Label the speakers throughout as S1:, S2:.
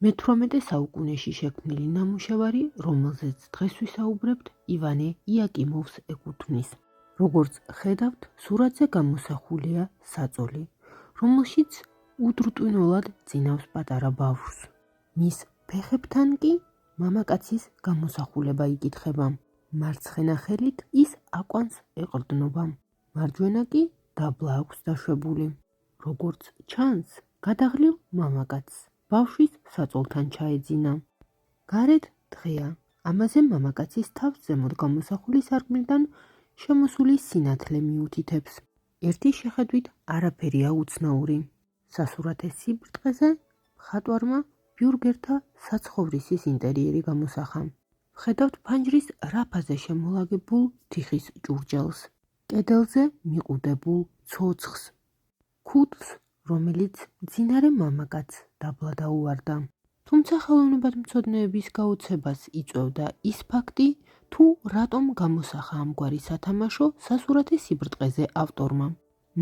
S1: მე-18 საუკუნეში შექმნილი ნამუშევარი, რომელზეც დღეს ვისაუბრებთ, ივანე იაკიმოვს ეკუთვნის. როგორც ხედავთ, სურათზე გამოსახულია საწოლი, რომელშიც უდრტვინოლად წინავს პატარა ბავშვს. მის ფეხებთან კი მამაკაცის გამოსახულება იკითხება. მარცხენა ხელით ის აკვანს ეყრდნობა, მარჯვენა კი დაბლა აქვს დაშვებული. როგორც ჩანს, გადაღლილ მამაკაცს ბავშვის საწოლთან ჩაეძინა. გარეთ დღეა, ამაზე მამაკაცის თავს ზემოთ გამოსახული სარკმლიდან შემოსული სინათლე მიუთითებს. ერთი შეხედვით არაფერია უცნაური. სასურათე სიბრტყეზე მხატვარმა ბიურგერთა საცხოვრისის ინტერიერი გამოსახა. ხედავთ ფანჯრის რაფაზე შემოლაგებულ თიხის ჭურჭელს, კედელზე მიყუდებულ ცოცხს, ქუდს, რომელიც მძინარე მამაკაცს დაბლა დაუვარდა. თუმცა ხელოვნებათმცოდნეების გაოცებას იწვევდა ის ფაქტი, თუ რატომ გამოსახა ამგვარი სათამაშო სასურათე სიბრტყეზე ავტორმა.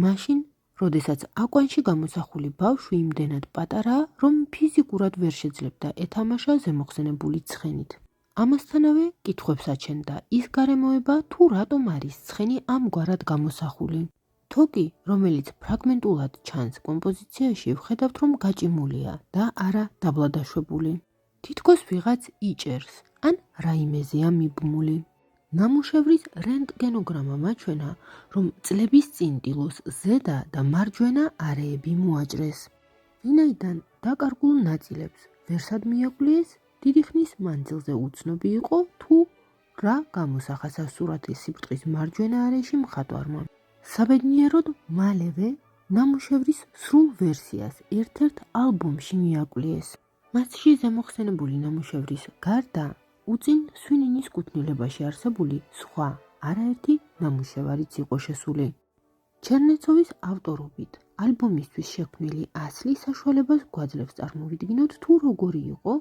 S1: მაშინ, როდესაც აკვანში გამოსახული ბავშვი იმდენად პატარაა, რომ ფიზიკურად ვერ შეძლებდა ეთამაშა ზემოხსენებული ცხენით. ამასთანავე კითხვებს აჩენდა ის გარემოება, თუ რატომ არის ცხენი ამგვარად გამოსახული. თოკი, რომელიც ფრაგმენტულად ჩანს კომპოზიციაში, ვხედავთ, რომ გაჭიმულია და არა დაბლა დაშვებული. თითქოს ვიღაც იჭერს, ან რაიმეზეა მიბმული. ნამუშევრის რენტგენოგრამა მაჩვენა, რომ წლების წინ ტილოს ზედა და მარჯვენა არეები მოაჭრეს. ვინაიდან დაკარგულ ნაწილებს ვერსად მიაკვლიეს, დიდი ხნის მანძილზე უცნობი იყო, თუ რა გამოსახა სასურათე სიბრტყის მარჯვენა არეში მხატვარმა. საბედნიეროდ მალევე ნამუშევრის სრულ ვერსიას ერთ-ერთ ალბომში მიაკვლიეს. მასში ზემოხსენებული ნამუშევრის გარდა უწინ სვინინის კუთვნილებაში არსებული სხვა არაერთი ნამუშევარიც იყო შესული. ჩერნეცოვის ავტორობით ალბომისთვის შექმნილი ასლის საშუალებას გვაძლევს წარმოვიდგინოთ, თუ როგორი იყო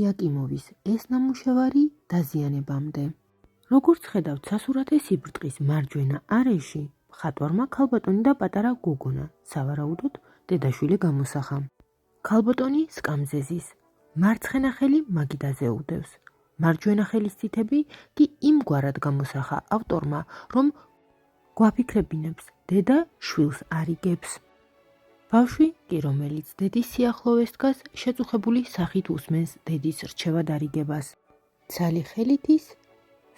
S1: იაკიმოვის ეს ნამუშევარი დაზიანებამდე. როგორც ხედავთ, სასურათე სიბრტყის მარჯვენა არეში მხატვარმა ქალბატონი და პატარა გოგონა, სავარაუდოდ დედაშვილი გამოსახა. ქალბატონი სკამზე ზის, მარცხენა ხელი მაგიდაზე უდევს. მარჯვენა ხელის თითები კი იმგვარად გამოსახა ავტორმა, რომ გვაფიქრებინებს დედა შვილს არიგებს. ბავშვი კი, რომელიც დედის სიახლოვეს დგას, შეწუხებული სახით უსმენს დედის რჩევად არიგებას. ცალი ხელით ის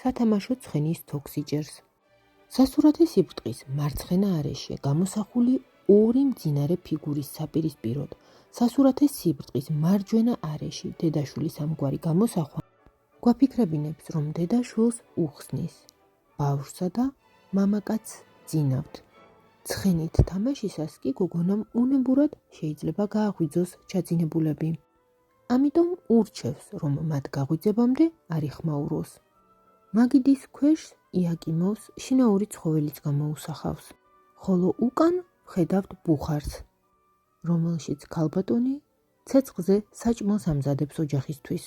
S1: სათამაშო ცხენის თოქს იჭერს. სასურათე სიბრტყის მარცხენა არეში გამოსახული ორი მძინარე ფიგურის საპირისპიროდ, სასურათე სიბრტყის მარჯვენა არეში დედაშვილის ამგვარი გამოსახვა გვაფიქრებინებს, რომ დედა შვილს უხსნის, ბავშვსა და მამაკაცს ძინავთ. ცხენით თამაშისას კი გოგონამ უნებურად შეიძლება გააღვიძოს ჩაძინებულები. ამიტომ ურჩევს, რომ მათ გაღვიძებამდე არ იხმაუროს. მაგიდის ქვეშ იაკიმოვს შინაური ცხოველიც გამოუსახავს, ხოლო უკან ვხედავთ ბუხარს, რომელშიც ქალბატონი ცეცხლზე საჭმელს ამზადებს ოჯახისთვის.